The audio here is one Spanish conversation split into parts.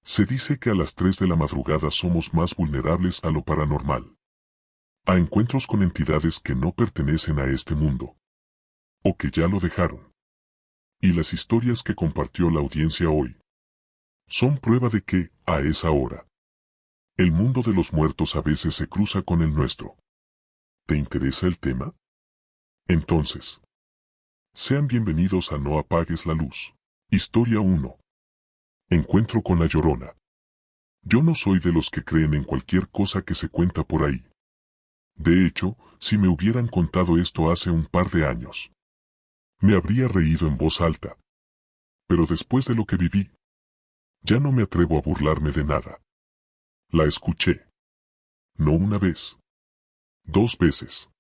Se dice que a las 3 de la madrugada somos más vulnerables a lo paranormal. A encuentros con entidades que no pertenecen a este mundo. O que ya lo dejaron. Y las historias que compartió la audiencia hoy son prueba de que, a esa hora, el mundo de los muertos a veces se cruza con el nuestro. ¿Te interesa el tema? Entonces, sean bienvenidos a No apagues la luz. Historia 1. Encuentro con la Llorona. Yo no soy de los que creen en cualquier cosa que se cuenta por ahí. De hecho, si me hubieran contado esto hace un par de años, me habría reído en voz alta. Pero después de lo que viví, ya no me atrevo a burlarme de nada. La escuché. No una vez. 2 veces.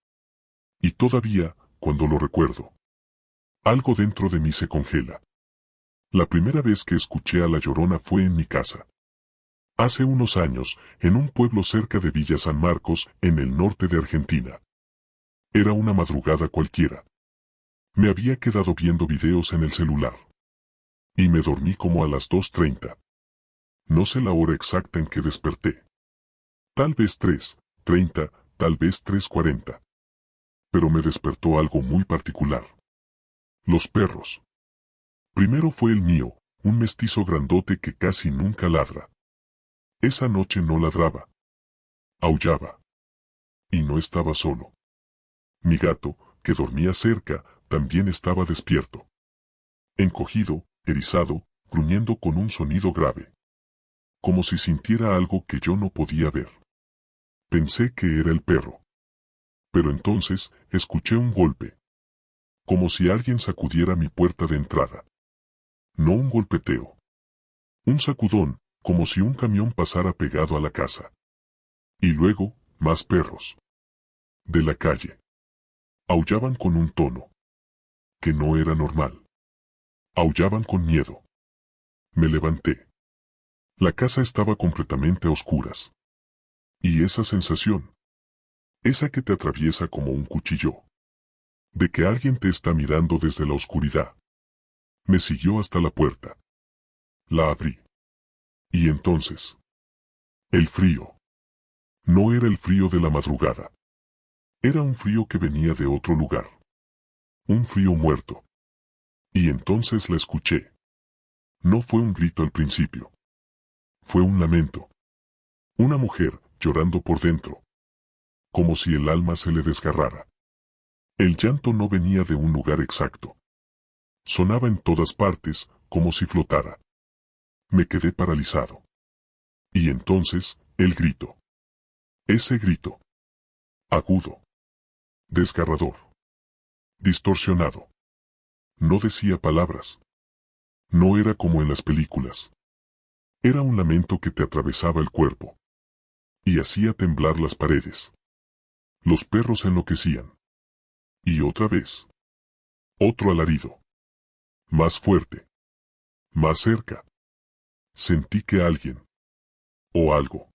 Y todavía, cuando lo recuerdo, algo dentro de mí se congela. La primera vez que escuché a la Llorona fue en mi casa. Hace unos años, en un pueblo cerca de Villa San Marcos, en el norte de Argentina. Era una madrugada cualquiera. Me había quedado viendo videos en el celular. Y me dormí como a las 2:30. No sé la hora exacta en que desperté. Tal vez 3:30, tal vez 3:40. Pero me despertó algo muy particular. Los perros. Primero fue el mío, un mestizo grandote que casi nunca ladra. Esa noche no ladraba. Aullaba. Y no estaba solo. Mi gato, que dormía cerca, también estaba despierto. Encogido, erizado, gruñendo con un sonido grave. Como si sintiera algo que yo no podía ver. Pensé que era el perro. Pero entonces, escuché un golpe. Como si alguien sacudiera mi puerta de entrada. No un golpeteo. Un sacudón, como si un camión pasara pegado a la casa. Y luego, más perros. De la calle. Aullaban con un tono que no era normal. Aullaban con miedo. Me levanté. La casa estaba completamente a oscuras. Y esa sensación, esa que te atraviesa como un cuchillo, de que alguien te está mirando desde la oscuridad, me siguió hasta la puerta. La abrí. Y entonces, el frío. No era el frío de la madrugada. Era un frío que venía de otro lugar. Un frío muerto. Y entonces la escuché. No fue un grito al principio. Fue un lamento. Una mujer, llorando por dentro. Como si el alma se le desgarrara. El llanto no venía de un lugar exacto. Sonaba en todas partes, como si flotara. Me quedé paralizado. Y entonces, el grito. Ese grito. Agudo. Desgarrador. Distorsionado. No decía palabras. No era como en las películas. Era un lamento que te atravesaba el cuerpo. Y hacía temblar las paredes. Los perros enloquecían. Y otra vez. Otro alarido. Más fuerte. Más cerca. Sentí que alguien. O algo.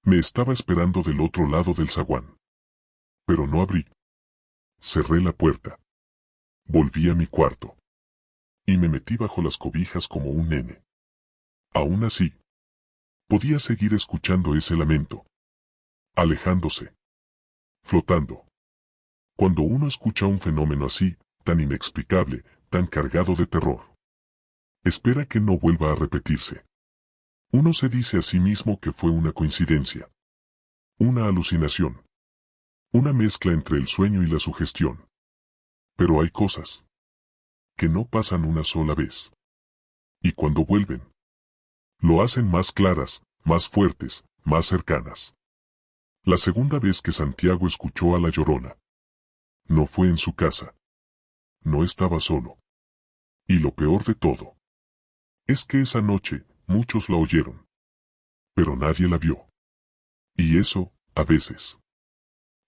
Me estaba esperando del otro lado del zaguán. Pero no abrí. Cerré la puerta. Volví a mi cuarto. Y me metí bajo las cobijas como un nene. Aún así, podía seguir escuchando ese lamento. Alejándose. Flotando. Cuando uno escucha un fenómeno así, tan inexplicable, tan cargado de terror, espera que no vuelva a repetirse. Uno se dice a sí mismo que fue una coincidencia. Una alucinación. Una mezcla entre el sueño y la sugestión. Pero hay cosas que no pasan una sola vez. Y cuando vuelven, lo hacen más claras, más fuertes, más cercanas. La segunda vez que Santiago escuchó a la Llorona, no fue en su casa. No estaba solo. Y lo peor de todo, es que esa noche, muchos la oyeron. Pero nadie la vio. Y eso, a veces,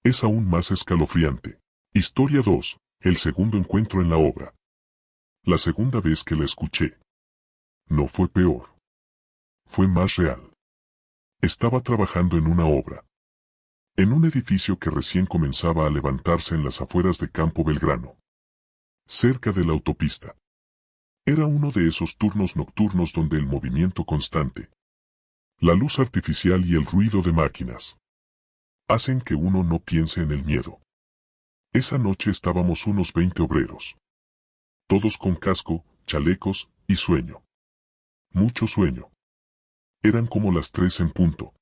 es aún más escalofriante. Historia 2. El segundo encuentro en la obra. La segunda vez que la escuché, no fue peor. Fue más real. Estaba trabajando en una obra. En un edificio que recién comenzaba a levantarse en las afueras de Campo Belgrano. Cerca de la autopista. Era uno de esos turnos nocturnos donde el movimiento constante, la luz artificial y el ruido de máquinas hacen que uno no piense en el miedo. Esa noche estábamos unos 20 obreros, todos con casco, chalecos y sueño. Mucho sueño. Eran como las 3 en punto.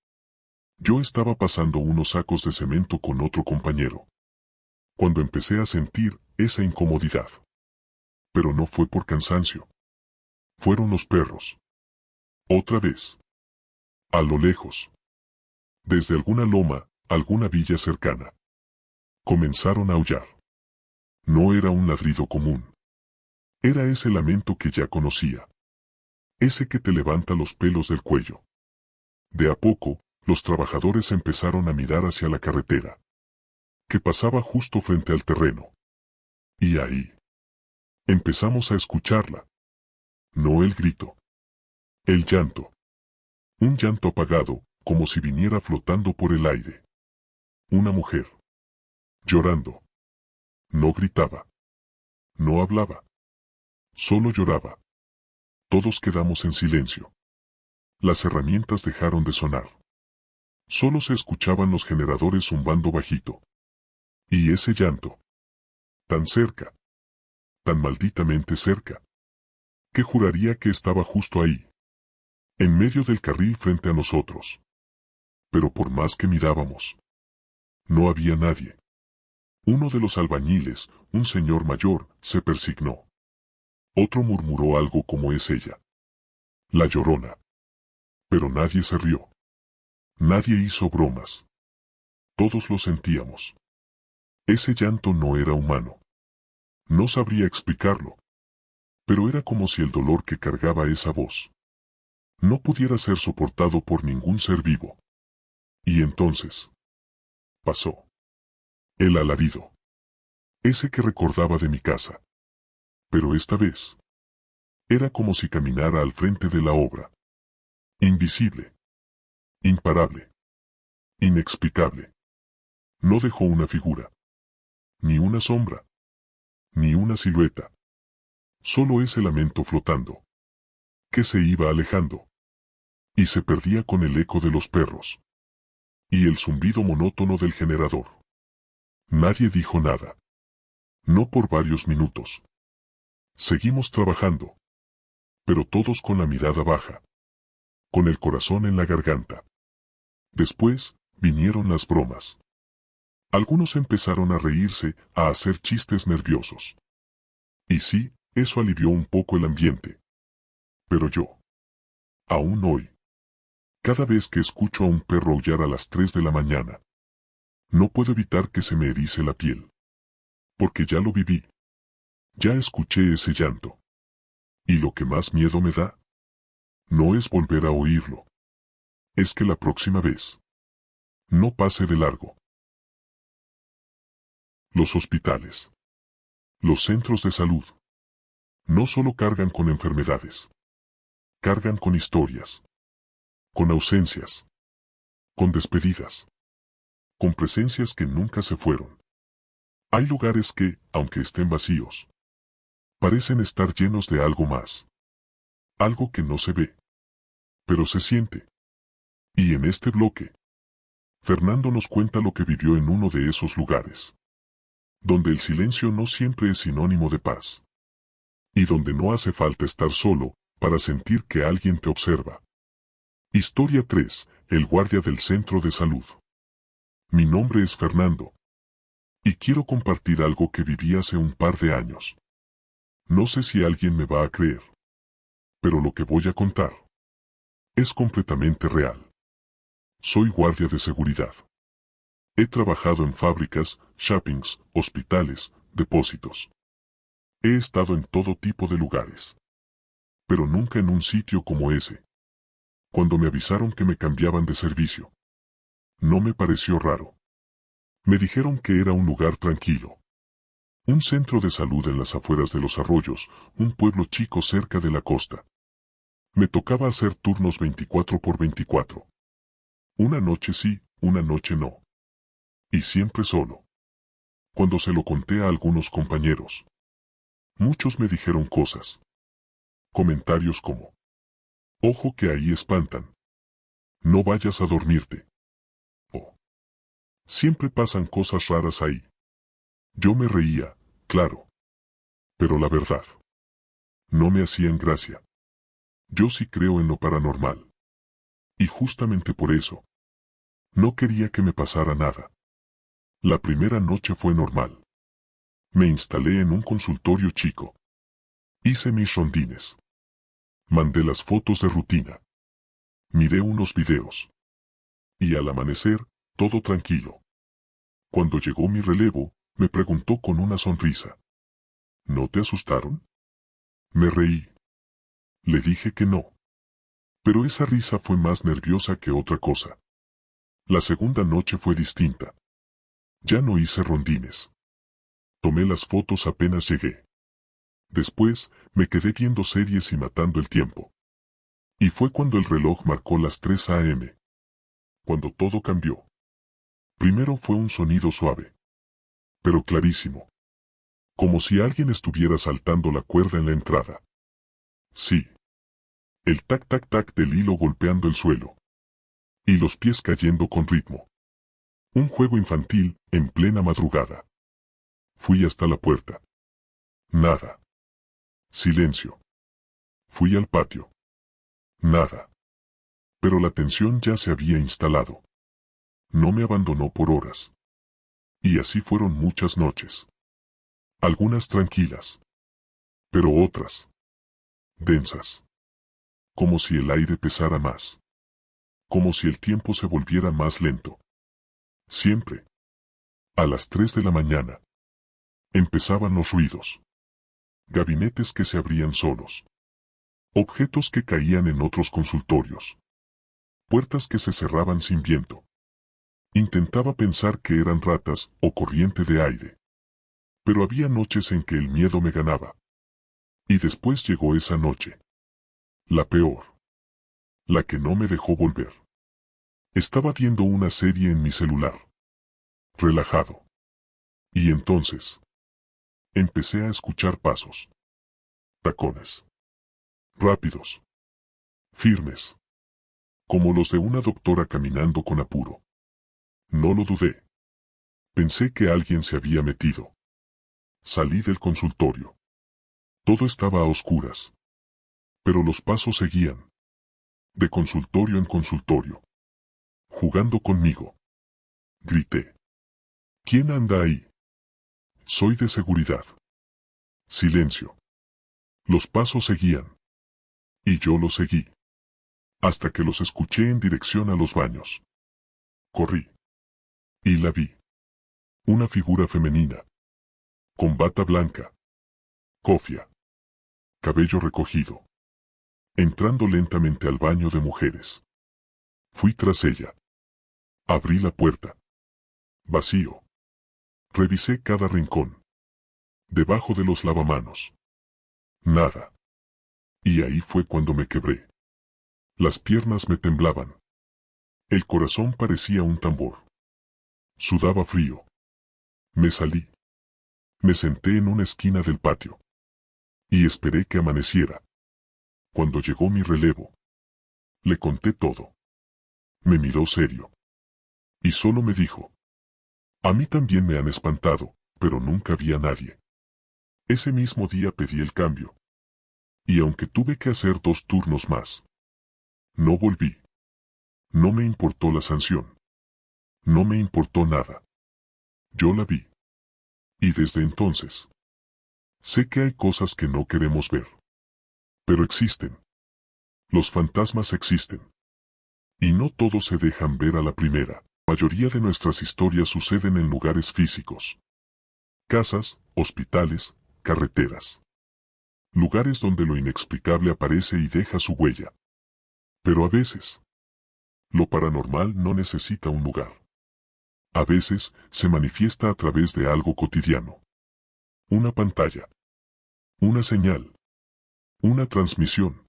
Yo estaba pasando unos sacos de cemento con otro compañero, cuando empecé a sentir esa incomodidad. Pero no fue por cansancio. Fueron los perros. Otra vez. A lo lejos. Desde alguna loma, alguna villa cercana. Comenzaron a aullar. No era un ladrido común. Era ese lamento que ya conocía. Ese que te levanta los pelos del cuello. De a poco, los trabajadores empezaron a mirar hacia la carretera, que pasaba justo frente al terreno. Y ahí empezamos a escucharla. No el grito. El llanto. Un llanto apagado, como si viniera flotando por el aire. Una mujer. Llorando. No gritaba. No hablaba. Solo lloraba. Todos quedamos en silencio. Las herramientas dejaron de sonar. Solo se escuchaban los generadores zumbando bajito. Y ese llanto. Tan cerca. Tan malditamente cerca. Que juraría que estaba justo ahí. En medio del carril frente a nosotros. Pero por más que mirábamos, no había nadie. Uno de los albañiles, un señor mayor, se persignó. Otro murmuró algo como es ella. La Llorona. Pero nadie se rió. Nadie hizo bromas. Todos lo sentíamos. Ese llanto no era humano. No sabría explicarlo. Pero era como si el dolor que cargaba esa voz no pudiera ser soportado por ningún ser vivo. Y entonces pasó. El alarido. Ese que recordaba de mi casa. Pero esta vez era como si caminara al frente de la obra. Invisible. Imparable. Inexplicable. No dejó una figura. Ni una sombra. Ni una silueta. Solo ese lamento flotando. Que se iba alejando. Y se perdía con el eco de los perros. Y el zumbido monótono del generador. Nadie dijo nada. No por varios minutos. Seguimos trabajando. Pero todos con la mirada baja. Con el corazón en la garganta. Después, vinieron las bromas. Algunos empezaron a reírse, a hacer chistes nerviosos. Y sí, eso alivió un poco el ambiente. Pero yo, aún hoy, cada vez que escucho a un perro aullar a las 3 de la mañana, no puedo evitar que se me erice la piel. Porque ya lo viví. Ya escuché ese llanto. Y lo que más miedo me da, no es volver a oírlo. Es que la próxima vez, no pase de largo. Los hospitales. Los centros de salud. No solo cargan con enfermedades. Cargan con historias. Con ausencias. Con despedidas. Con presencias que nunca se fueron. Hay lugares que, aunque estén vacíos, parecen estar llenos de algo más. Algo que no se ve, pero se siente. Y en este bloque, Fernando nos cuenta lo que vivió en uno de esos lugares. Donde el silencio no siempre es sinónimo de paz. Y donde no hace falta estar solo, para sentir que alguien te observa. Historia 3, el guardia del centro de salud. Mi nombre es Fernando. Y quiero compartir algo que viví hace un par de años. No sé si alguien me va a creer. Pero lo que voy a contar es completamente real. Soy guardia de seguridad. He trabajado en fábricas, shoppings, hospitales, depósitos. He estado en todo tipo de lugares. Pero nunca en un sitio como ese. Cuando me avisaron que me cambiaban de servicio, no me pareció raro. Me dijeron que era un lugar tranquilo. Un centro de salud en las afueras de Los Arroyos, un pueblo chico cerca de la costa. Me tocaba hacer turnos 24 por 24. Una noche sí, una noche no. Y siempre solo. Cuando se lo conté a algunos compañeros, muchos me dijeron cosas. Comentarios como: ojo que ahí espantan. No vayas a dormirte. O: siempre pasan cosas raras ahí. Yo me reía, claro. Pero la verdad, no me hacían gracia. Yo sí creo en lo paranormal. Y justamente por eso, no quería que me pasara nada. La primera noche fue normal. Me instalé en un consultorio chico. Hice mis rondines. Mandé las fotos de rutina. Miré unos videos. Y al amanecer, todo tranquilo. Cuando llegó mi relevo, me preguntó con una sonrisa: ¿no te asustaron? Me reí. Le dije que no. Pero esa risa fue más nerviosa que otra cosa. La segunda noche fue distinta. Ya no hice rondines. Tomé las fotos apenas llegué. Después, me quedé viendo series y matando el tiempo. Y fue cuando el reloj marcó las 3 a.m. Cuando todo cambió. Primero fue un sonido suave, pero clarísimo. Como si alguien estuviera saltando la cuerda en la entrada. Sí. El tac-tac-tac del hilo golpeando el suelo. Y los pies cayendo con ritmo. Un juego infantil, en plena madrugada. Fui hasta la puerta. Nada. Silencio. Fui al patio. Nada. Pero la tensión ya se había instalado. No me abandonó por horas. Y así fueron muchas noches. Algunas tranquilas. Pero otras densas. Como si el aire pesara más. Como si el tiempo se volviera más lento. Siempre. A las 3 de la mañana. Empezaban los ruidos. Gabinetes que se abrían solos. Objetos que caían en otros consultorios. Puertas que se cerraban sin viento. Intentaba pensar que eran ratas o corriente de aire. Pero había noches en que el miedo me ganaba. Y después llegó esa noche. La peor. La que no me dejó volver. Estaba viendo una serie en mi celular. Relajado. Y entonces, empecé a escuchar pasos. Tacones. Rápidos. Firmes. Como los de una doctora caminando con apuro. No lo dudé. Pensé que alguien se había metido. Salí del consultorio. Todo estaba a oscuras. Pero los pasos seguían. De consultorio en consultorio. Jugando conmigo. Grité. ¿Quién anda ahí? Soy de seguridad. Silencio. Los pasos seguían. Y yo los seguí. Hasta que los escuché en dirección a los baños. Corrí. Y la vi. Una figura femenina. Con bata blanca. Cofia. Cabello recogido. Entrando lentamente al baño de mujeres. Fui tras ella. Abrí la puerta. Vacío. Revisé cada rincón. Debajo de los lavamanos. Nada. Y ahí fue cuando me quebré. Las piernas me temblaban. El corazón parecía un tambor. Sudaba frío. Me salí. Me senté en una esquina del patio. Y esperé que amaneciera. Cuando llegó mi relevo. Le conté todo. Me miró serio. Y solo me dijo: a mí también me han espantado, pero nunca vi a nadie. Ese mismo día pedí el cambio. Y aunque tuve que hacer 2 turnos más, no volví. No me importó la sanción. No me importó nada. Yo la vi. Y desde entonces, sé que hay cosas que no queremos ver. Pero existen. Los fantasmas existen. Y no todos se dejan ver a la primera. La mayoría de nuestras historias suceden en lugares físicos. Casas, hospitales, carreteras. Lugares donde lo inexplicable aparece y deja su huella. Pero a veces, lo paranormal no necesita un lugar. A veces, se manifiesta a través de algo cotidiano. Una pantalla. Una señal. Una transmisión.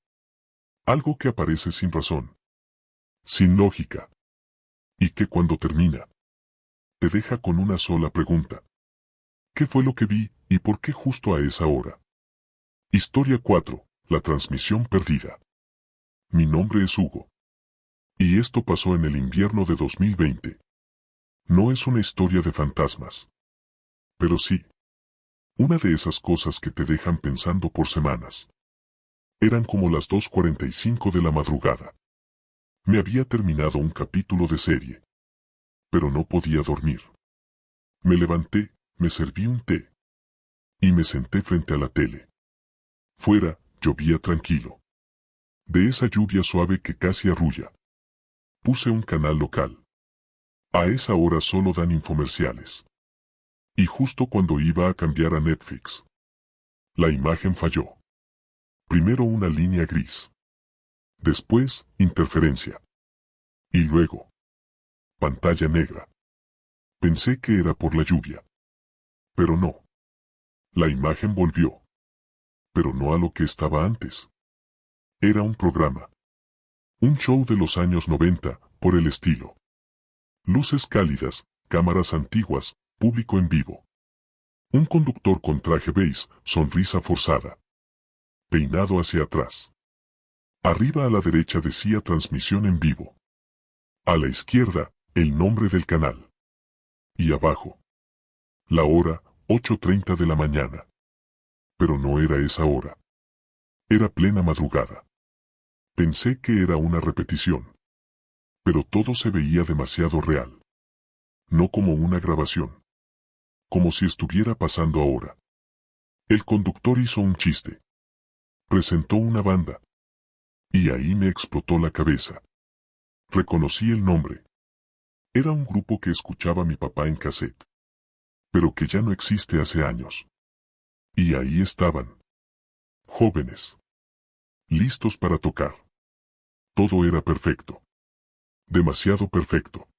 Algo que aparece sin razón. Sin lógica. Y que cuando termina, te deja con una sola pregunta. ¿Qué fue lo que vi y por qué justo a esa hora? Historia 4. La transmisión perdida. Mi nombre es Hugo. Y esto pasó en el invierno de 2020. No es una historia de fantasmas. Pero sí. Una de esas cosas que te dejan pensando por semanas. Eran como las 2:45 de la madrugada. Me había terminado un capítulo de serie. Pero no podía dormir. Me levanté, me serví un té. Y me senté frente a la tele. Fuera, llovía tranquilo. De esa lluvia suave que casi arrulla. Puse un canal local. A esa hora solo dan infomerciales. Y justo cuando iba a cambiar a Netflix, la imagen falló. Primero una línea gris. Después, interferencia. Y luego, pantalla negra. Pensé que era por la lluvia. Pero no. La imagen volvió. Pero no a lo que estaba antes. Era un programa. Un show de los años 90, por el estilo. Luces cálidas, cámaras antiguas, público en vivo. Un conductor con traje beige, sonrisa forzada. Peinado hacia atrás. Arriba a la derecha decía transmisión en vivo. A la izquierda, el nombre del canal. Y abajo. La hora, 8:30 de la mañana. Pero no era esa hora. Era plena madrugada. Pensé que era una repetición. Pero todo se veía demasiado real. No como una grabación. Como si estuviera pasando ahora. El conductor hizo un chiste. Presentó una banda. Y ahí me explotó la cabeza. Reconocí el nombre. Era un grupo que escuchaba mi papá en cassette. Pero que ya no existe hace años. Y ahí estaban. Jóvenes. Listos para tocar. Todo era perfecto. Demasiado perfecto.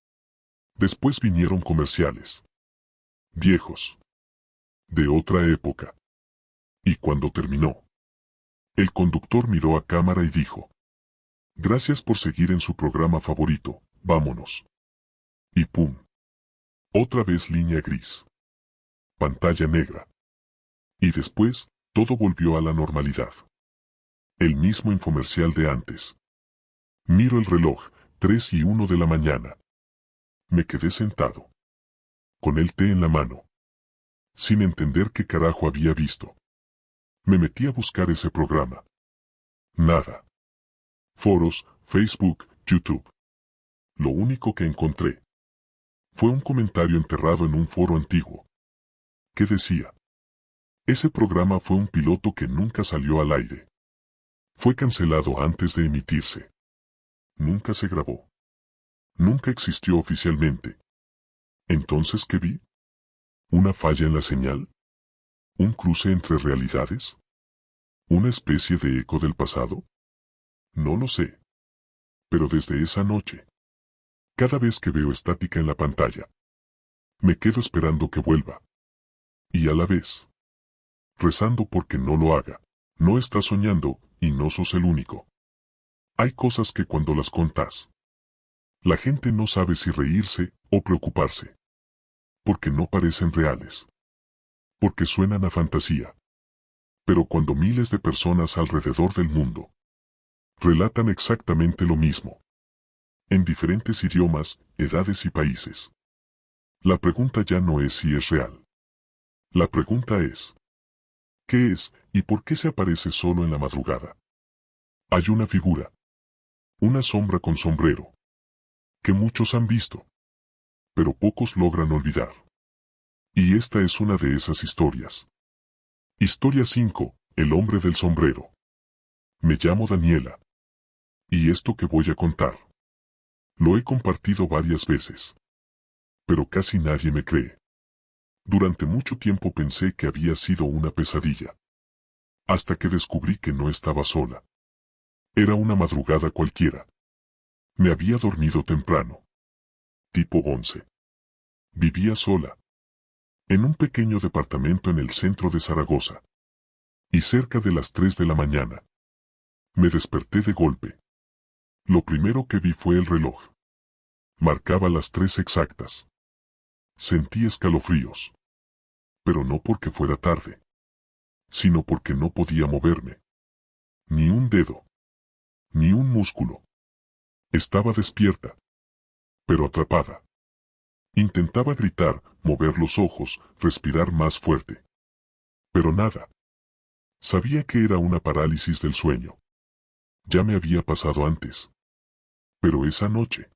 Después vinieron comerciales. Viejos. De otra época. Y cuando terminó, el conductor miró a cámara y dijo: Gracias por seguir en su programa favorito, vámonos. Y pum. Otra vez línea gris. Pantalla negra. Y después, todo volvió a la normalidad. El mismo infomercial de antes. Miro el reloj, 3:01 de la mañana. Me quedé sentado. Con el té en la mano. Sin entender qué carajo había visto. Me metí a buscar ese programa. Nada. Foros, Facebook, YouTube. Lo único que encontré fue un comentario enterrado en un foro antiguo. ¿Qué decía? Ese programa fue un piloto que nunca salió al aire. Fue cancelado antes de emitirse. Nunca se grabó. Nunca existió oficialmente. ¿Entonces qué vi? ¿Una falla en la señal? ¿Un cruce entre realidades? ¿Una especie de eco del pasado? No lo sé. Pero desde esa noche, cada vez que veo estática en la pantalla, me quedo esperando que vuelva. Y a la vez, rezando porque no lo haga. No estás soñando, y no sos el único. Hay cosas que cuando las contás, la gente no sabe si reírse o preocuparse. Porque no parecen reales. Porque suenan a fantasía. Pero cuando miles de personas alrededor del mundo relatan exactamente lo mismo, en diferentes idiomas, edades y países, la pregunta ya no es si es real. La pregunta es, ¿qué es y por qué se aparece solo en la madrugada? Hay una figura, una sombra con sombrero, que muchos han visto, pero pocos logran olvidar. Y esta es una de esas historias. Historia 5, el hombre del sombrero. Me llamo Daniela. Y esto que voy a contar, lo he compartido varias veces. Pero casi nadie me cree. Durante mucho tiempo pensé que había sido una pesadilla. Hasta que descubrí que no estaba sola. Era una madrugada cualquiera. Me había dormido temprano. Tipo 11. Vivía sola. En un pequeño departamento en el centro de Zaragoza. Y cerca de las 3 de la mañana. Me desperté de golpe. Lo primero que vi fue el reloj. Marcaba las 3 exactas. Sentí escalofríos. Pero no porque fuera tarde, sino porque no podía moverme. Ni un dedo. Ni un músculo. Estaba despierta. Pero atrapada. Intentaba gritar, mover los ojos, respirar más fuerte. Pero nada. Sabía que era una parálisis del sueño. Ya me había pasado antes. Pero esa noche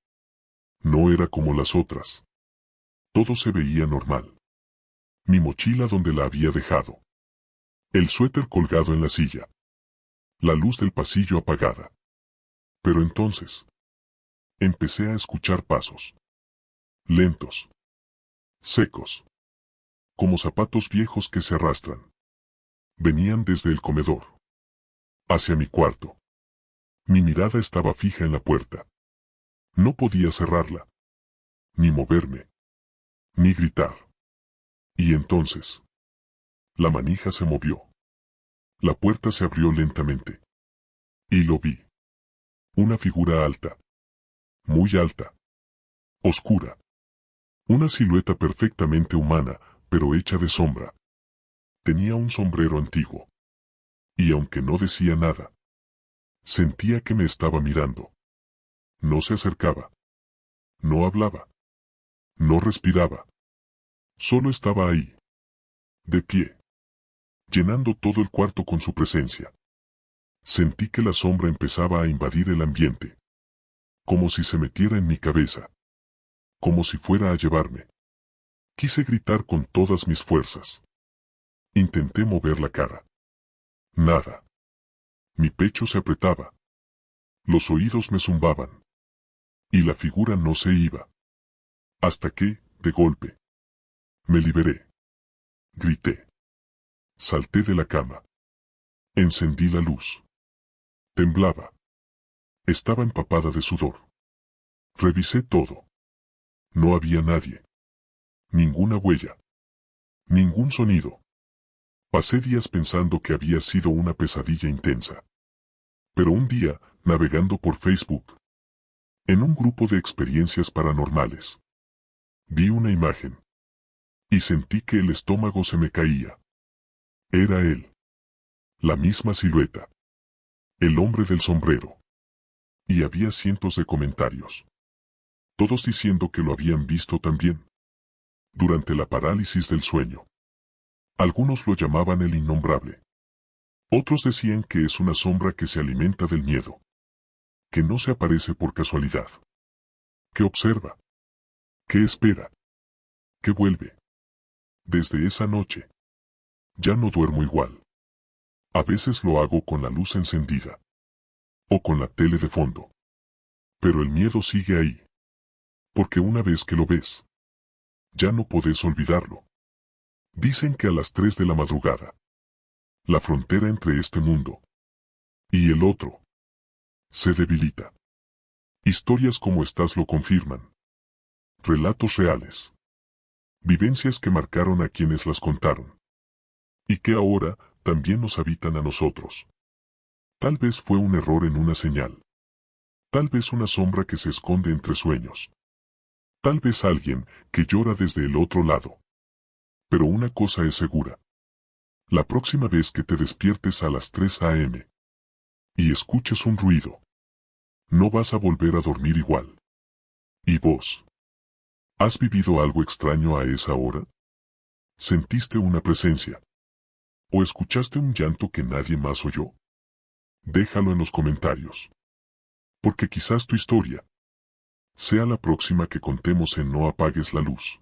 no era como las otras. Todo se veía normal. Mi mochila donde la había dejado. El suéter colgado en la silla. La luz del pasillo apagada. Pero entonces empecé a escuchar pasos. Lentos. Secos. Como zapatos viejos que se arrastran. Venían desde el comedor. Hacia mi cuarto. Mi mirada estaba fija en la puerta. No podía cerrarla. Ni moverme. Ni gritar. Y entonces la manija se movió. La puerta se abrió lentamente. Y lo vi. Una figura alta. Muy alta. Oscura. Una silueta perfectamente humana, pero hecha de sombra. Tenía un sombrero antiguo. Y aunque no decía nada, sentía que me estaba mirando. No se acercaba. No hablaba. No respiraba. Solo estaba ahí. De pie. Llenando todo el cuarto con su presencia. Sentí que la sombra empezaba a invadir el ambiente. Como si se metiera en mi cabeza. Como si fuera a llevarme. Quise gritar con todas mis fuerzas. Intenté mover la cara. Nada. Mi pecho se apretaba. Los oídos me zumbaban. Y la figura no se iba. Hasta que, de golpe, me liberé. Grité. Salté de la cama. Encendí la luz. Temblaba. Estaba empapada de sudor. Revisé todo. No había nadie. Ninguna huella. Ningún sonido. Pasé días pensando que había sido una pesadilla intensa. Pero un día, navegando por Facebook, en un grupo de experiencias paranormales, vi una imagen. Y sentí que el estómago se me caía. Era él. La misma silueta. El hombre del sombrero. Y había cientos de comentarios. Todos diciendo que lo habían visto también. Durante la parálisis del sueño. Algunos lo llamaban el innombrable. Otros decían que es una sombra que se alimenta del miedo. Que no se aparece por casualidad. Que observa. Que espera. Que vuelve. Desde esa noche. Ya no duermo igual. A veces lo hago con la luz encendida. O con la tele de fondo. Pero el miedo sigue ahí. Porque una vez que lo ves, ya no podés olvidarlo. Dicen que a las 3 de la madrugada, la frontera entre este mundo y el otro se debilita. Historias como estas lo confirman. Relatos reales. Vivencias que marcaron a quienes las contaron. Y que ahora también nos habitan a nosotros. Tal vez fue un error en una señal. Tal vez una sombra que se esconde entre sueños. Tal vez alguien que llora desde el otro lado. Pero una cosa es segura. La próxima vez que te despiertes a las 3 a.m. y escuches un ruido, no vas a volver a dormir igual. ¿Y vos? ¿Has vivido algo extraño a esa hora? ¿Sentiste una presencia? ¿O escuchaste un llanto que nadie más oyó? Déjalo en los comentarios. Porque quizás tu historia sea la próxima que contemos en No apagues la luz.